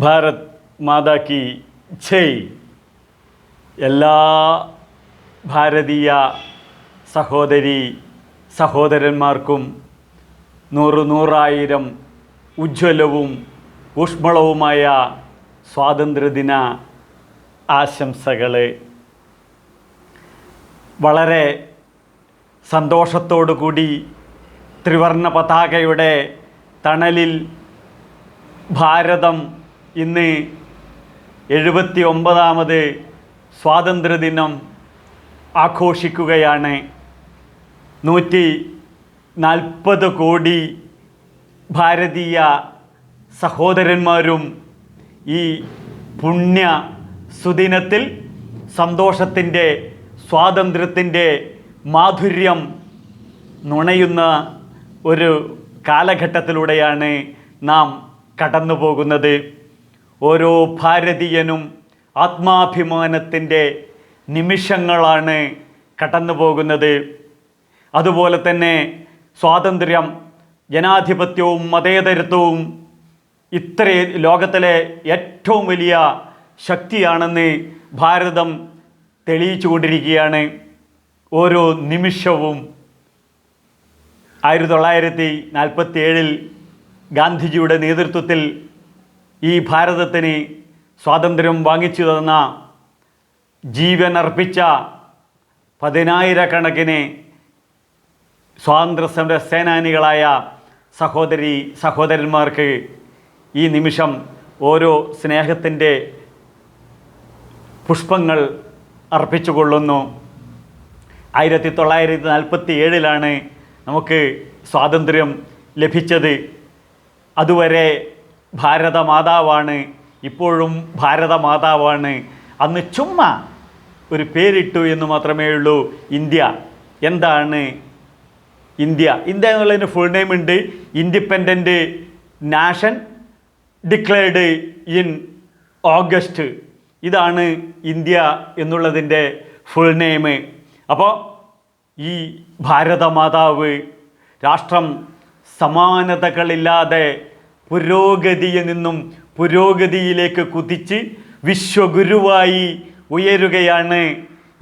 ഭാരത് മാതാ കി ജയ്. എല്ലാ ഭാരതീയ സഹോദരി സഹോദരന്മാർക്കും നൂറായിരം ഉജ്ജ്വലവും ഊഷ്മളവുമായ സ്വാതന്ത്ര്യദിന ആശംസകൾ. വളരെ സന്തോഷത്തോടു കൂടി ത്രിവർണ്ണ പതാകയുടെ തണലിൽ ഭാരതം ഇന്ന് 79ാമത് സ്വാതന്ത്ര്യദിനം ആഘോഷിക്കുകയാണ്. 140 കോടി ഭാരതീയ സഹോദരന്മാരും ഈ പുണ്യ സുദിനത്തിൽ സന്തോഷത്തിൻ്റെ സ്വാതന്ത്ര്യത്തിൻ്റെ മാധുര്യം നുണയുന്ന ഒരു കാലഘട്ടത്തിലൂടെയാണ് നാം കടന്നു പോകുന്നത്. ഓരോ ഭാരതീയനും ആത്മാഭിമാനത്തിൻ്റെ നിമിഷങ്ങളാണ് കടന്നു പോകുന്നത്. അതുപോലെ തന്നെ സ്വാതന്ത്ര്യം, ജനാധിപത്യവും മതേതരത്വവും ലോകത്തിലെ ഏറ്റവും വലിയ ശക്തിയാണെന്ന് ഭാരതം തെളിയിച്ചു കൊണ്ടിരിക്കുകയാണ്. ഓരോ നിമിഷവും 1947 ഗാന്ധിജിയുടെ നേതൃത്വത്തിൽ ഈ ഭാരതത്തിന് സ്വാതന്ത്ര്യം വാങ്ങിച്ചു തന്ന, ജീവൻ അർപ്പിച്ച 10,000-കണക്കിന് സ്വാതന്ത്ര്യ സമര സേനാനികളായ സഹോദരന്മാർക്ക് ഈ നിമിഷം ഓരോ സ്നേഹത്തിൻ്റെ പുഷ്പങ്ങൾ അർപ്പിച്ചുകൊള്ളുന്നു. 1947 നമുക്ക് സ്വാതന്ത്ര്യം ലഭിച്ചത്. അതുവരെ ഭാരതമാതാവാണ്, ഇപ്പോഴും ഭാരതമാതാവാണ്. അന്ന് ചുമ്മാ ഒരു പേരിട്ടു എന്ന് മാത്രമേ ഉള്ളൂ, ഇന്ത്യ. എന്താണ് ഇന്ത്യ? ഇന്ത്യ എന്നുള്ളതിന് ഫുൾ നെയിം ഉണ്ട്. Independent nation declared in August. ഇതാണ് ഇന്ത്യ എന്നുള്ളതിൻ്റെ ഫുൾ നെയിം. അപ്പോൾ ഈ ഭാരതമാതാവ് രാഷ്ട്രം സമാനതകളില്ലാതെ പുരോഗതിയിൽ നിന്നും പുരോഗതിയിലേക്ക് കുതിച്ച് വിശ്വഗുരുവായി ഉയരുകയാണ്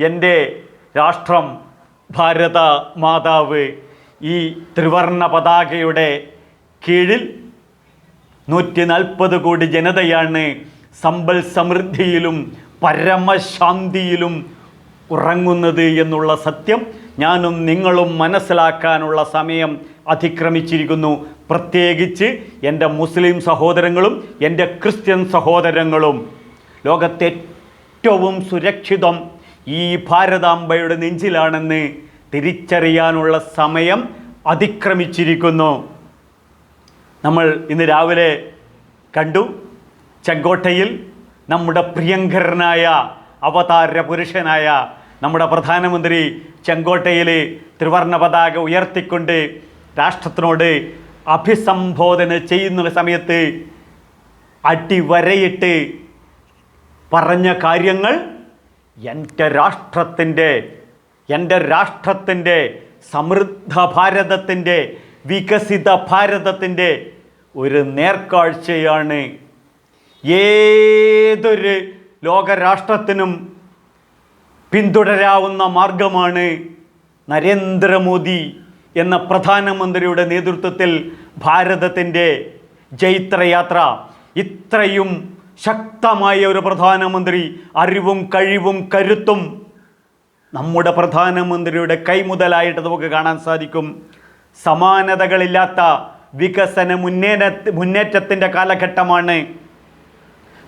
എൻ്റെ രാഷ്ട്രം ഭാരത മാതാവ്. ഈ ത്രിവർണ്ണ പതാകയുടെ കീഴിൽ 140 കോടി ജനതയാണ് സമ്പൽ സമൃദ്ധിയിലും പരമശാന്തിയിലും ഉറങ്ങുന്നത് എന്നുള്ള സത്യം ഞാനും നിങ്ങളും മനസ്സിലാക്കാനുള്ള സമയം അതിക്രമിച്ചിരിക്കുന്നു. പ്രത്യേകിച്ച് എൻ്റെ മുസ്ലിം സഹോദരങ്ങളും എൻ്റെ ക്രിസ്ത്യൻ സഹോദരങ്ങളും. ലോകത്തെ ഏറ്റവും സുരക്ഷിതം ഈ ഭാരതാംബയുടെ നെഞ്ചിലാണെന്ന് തിരിച്ചറിയാനുള്ള സമയം അതിക്രമിച്ചിരിക്കുന്നു. നമ്മൾ ഇന്ന് രാവിലെ കണ്ടു, ചെങ്കോട്ടയിൽ നമ്മുടെ പ്രിയങ്കരനായ അവതാര പുരുഷനായ നമ്മുടെ പ്രധാനമന്ത്രി ചെങ്കോട്ടയിൽ ത്രിവർണ്ണ പതാക ഉയർത്തിക്കൊണ്ട് രാഷ്ട്രത്തിനോട് അഭിസംബോധന ചെയ്യുന്ന സമയത്ത് അടിവരയിട്ട് പറഞ്ഞ കാര്യങ്ങൾ എൻ്റെ രാഷ്ട്രത്തിൻ്റെ സമൃദ്ധ ഭാരതത്തിൻ്റെ വികസിത ഭാരതത്തിൻ്റെ ഒരു നേർക്കാഴ്ചയാണ്. ഏതൊരു ലോകരാഷ്ട്രത്തിനും പിന്തുടരാവുന്ന മാർഗമാണ് നരേന്ദ്രമോദി എന്ന പ്രധാനമന്ത്രിയുടെ നേതൃത്വത്തിൽ ഭാരതത്തിൻ്റെ ജൈത്രയാത്ര. ഇത്രയും ശക്തമായ ഒരു പ്രധാനമന്ത്രി, അറിവും കഴിവും കരുത്തും നമ്മുടെ പ്രധാനമന്ത്രിയുടെ കൈമുതലായിട്ട് നമുക്ക് കാണാൻ സാധിക്കും. സമാനതകളില്ലാത്ത വികസന മുന്നേറ്റത്തിൻ്റെ കാലഘട്ടമാണ്.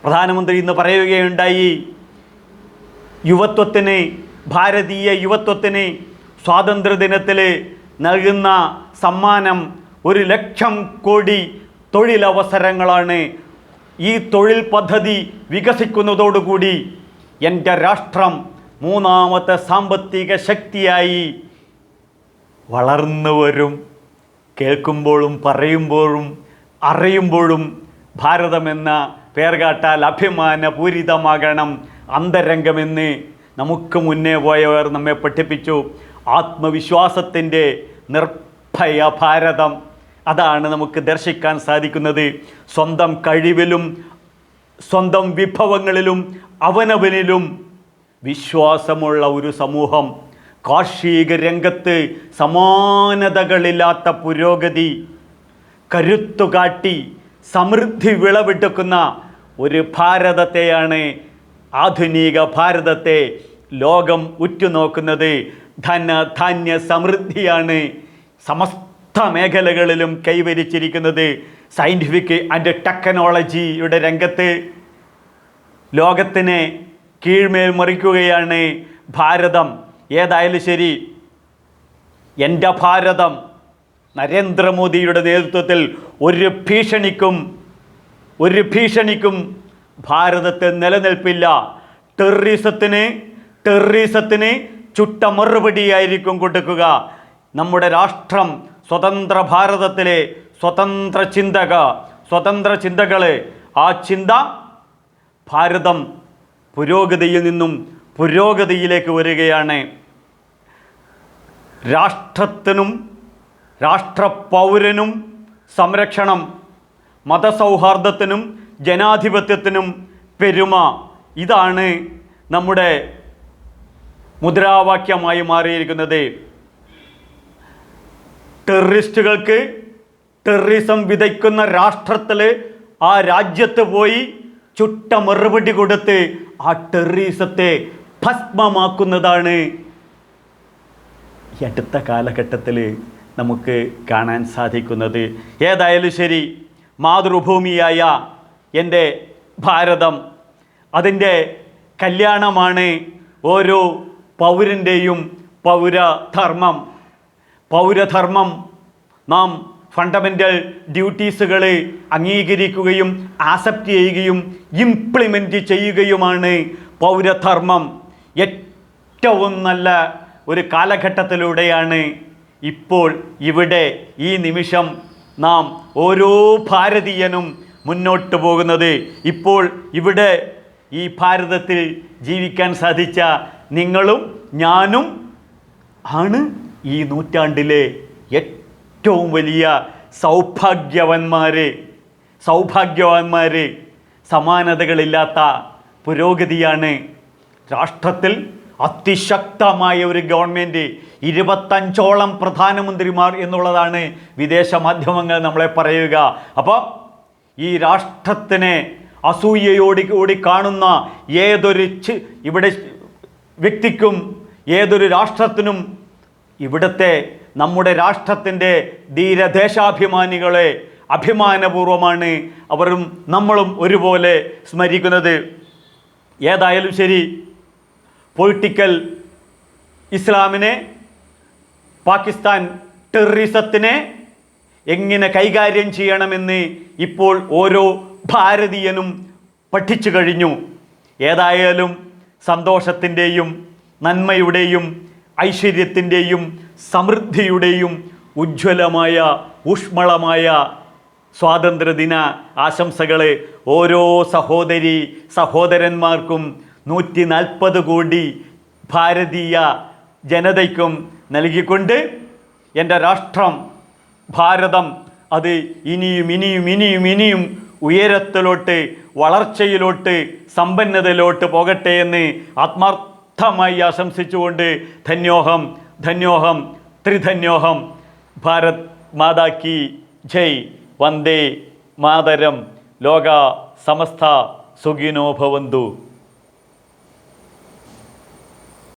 പ്രധാനമന്ത്രി ഇന്ന് പറയുകയുണ്ടായി, യുവത്വത്തിന്, ഭാരതീയ യുവത്വത്തിന് സ്വാതന്ത്ര്യദിനത്തിൽ നൽകുന്ന സമ്മാനം 1,00,000 കോടി തൊഴിലവസരങ്ങളാണ്. ഈ തൊഴിൽ പദ്ധതി വികസിക്കുന്നതോടുകൂടി എൻ്റെ രാഷ്ട്രം 3ാമത്തെ സാമ്പത്തിക ശക്തിയായി വളർന്നു വരും. കേൾക്കുമ്പോഴും പറയുമ്പോഴും അറിയുമ്പോഴും ഭാരതമെന്ന പേർകാട്ടാൽ അഭിമാനപൂരിതമാകണം അന്തരംഗമെന്ന് നമുക്ക് മുന്നേ പോയവർ നമ്മെ പഠിപ്പിച്ചു. ആത്മവിശ്വാസത്തിൻ്റെ നിർഭയ ഭാരതം, അതാണ് നമുക്ക് ദർശിക്കാൻ സാധിക്കുന്നത്. സ്വന്തം കഴിവിലും സ്വന്തം വിഭവങ്ങളിലും അവനവനിലും വിശ്വാസമുള്ള ഒരു സമൂഹം, കാർഷിക രംഗത്ത് സമാനതകളില്ലാത്ത പുരോഗതി, കരുത്തുകാട്ടി സമൃദ്ധി വിളവെടുക്കുന്ന ഒരു ഭാരതത്തെയാണ്, ആധുനിക ഭാരതത്തെ ലോകം ഉറ്റുനോക്കുന്നത്. ധാന്യ സമൃദ്ധിയാണ് സമസ്ത മേഖലകളിലും കൈവരിച്ചിരിക്കുന്നത്. സയൻറ്റിഫിക് ആൻഡ് ടെക്നോളജിയുടെ രംഗത്ത് ലോകത്തിനെ കീഴ്മേൽ മറിക്കുകയാണ് ഭാരതം. ഏതായാലും ശരി, എൻ്റെ ഭാരതം നരേന്ദ്രമോദിയുടെ നേതൃത്വത്തിൽ ഒരു ഭീഷണിക്കും ഭാരതത്തിൽ നിലനിൽപ്പില്ല. ടെററിസത്തിന് ചുട്ട മറുപടിയായിരിക്കും കൊടുക്കുക. നമ്മുടെ രാഷ്ട്രം സ്വതന്ത്ര ഭാരതത്തിലെ സ്വതന്ത്ര ചിന്തകൾ, ആ ചിന്ത ഭാരതം പുരോഗതിയിൽ നിന്നും പുരോഗതിയിലേക്ക് വരികയാണ്. രാഷ്ട്രത്തിനും രാഷ്ട്രപൗരനും സംരക്ഷണം, മതസൗഹാർദ്ദത്തിനും ജനാധിപത്യത്തിനും പെരുമ, ഇതാണ് നമ്മുടെ മുദ്രാവാക്യമായി മാറിയിരിക്കുന്നത്. ടെററിസ്റ്റുകൾക്ക് ടെററിസം വിതയ്ക്കുന്ന രാഷ്ട്രത്തിൽ, ആ രാജ്യത്ത് പോയി ചുട്ട മറുപടി കൊടുത്ത് ആ ടെററിസത്തെ ഭസ്മമാക്കുന്നതാണ് ഈ അടുത്ത കാലഘട്ടത്തിൽ നമുക്ക് കാണാൻ സാധിക്കുന്നത്. ഏതായാലും ശരി, മാതൃഭൂമിയായ എൻ്റെ ഭാരതം, അതിൻ്റെ കല്യാണമാണ് ഓരോ പൗരൻ്റെയും പൗരധർമ്മം. നാം ഫണ്ടമെൻ്റൽ ഡ്യൂട്ടീസുകൾ അംഗീകരിക്കുകയും ആക്സെപ്റ്റ് ചെയ്യുകയും ഇംപ്ലിമെൻ്റ് ചെയ്യുകയുമാണ് പൗരധർമ്മം. ഏറ്റവും നല്ല ഒരു കാലഘട്ടത്തിലൂടെയാണ് ഇപ്പോൾ ഇവിടെ ഈ നിമിഷം നാം ഓരോ ഭാരതീയനും മുന്നോട്ട് പോകുന്നത്. ഇപ്പോൾ ഇവിടെ ഈ ഭാരതത്തിൽ ജീവിക്കാൻ സാധിച്ച നിങ്ങളും ഞാനും ആണ് ഈ നൂറ്റാണ്ടിലെ ഏറ്റവും വലിയ സൗഭാഗ്യവാന്മാർ. സമാനതകളില്ലാത്ത പുരോഗതിയാണ്. രാഷ്ട്രത്തിൽ അതിശക്തമായ ഒരു ഗവൺമെൻറ്, 25ഓളം പ്രധാനമന്ത്രിമാർ എന്നുള്ളതാണ് വിദേശ മാധ്യമങ്ങൾ നമ്മളെ പറയുക. അപ്പോൾ ഈ രാഷ്ട്രത്തിനെ അസൂയയോടുകൂടി കാണുന്ന ഏതൊരു ഇവിടെ വ്യക്തിക്കും, ഏതൊരു രാഷ്ട്രത്തിനും ഇവിടുത്തെ നമ്മുടെ രാഷ്ട്രത്തിൻ്റെ ധീരദേശാഭിമാനികളെ അഭിമാനപൂർവമാണ് അവരും നമ്മളും ഒരുപോലെ സ്മരിക്കുന്നത്. ഏതായാലും ശരി, പൊളിറ്റിക്കൽ ഇസ്ലാമിനെ, പാകിസ്ഥാൻ ടെററിസത്തിനെ എങ്ങനെ കൈകാര്യം ചെയ്യണമെന്ന് ഇപ്പോൾ ഓരോ ഭാരതീയനും പഠിച്ചു കഴിഞ്ഞു. ഏതായാലും സന്തോഷത്തിൻ്റെയും നന്മയുടെയും ഐശ്വര്യത്തിൻ്റെയും സമൃദ്ധിയുടെയും ഉജ്ജ്വലമായ ഊഷ്മളമായ സ്വാതന്ത്ര്യദിന ആശംസകൾ ഓരോ സഹോദരന്മാർക്കും 140 കോടി ഭാരതീയ ജനതയ്ക്കും നൽകിക്കൊണ്ട് എൻ്റെ രാഷ്ട്രം ഭാരതം അത് ഇനിയും ഉയരത്തിലോട്ട്, വളർച്ചയിലോട്ട്, സമ്പന്നതയിലോട്ട് പോകട്ടെ എന്ന് ആത്മാർത്ഥമായി ആശംസിച്ചുകൊണ്ട് ധന്യോഹം ത്രിധന്യോഹം. ഭാരത് മാതാ കി ജയ്. വന്ദേ മാതരം. ലോക സമസ്ത സുഖിനോ ഭവന്തു.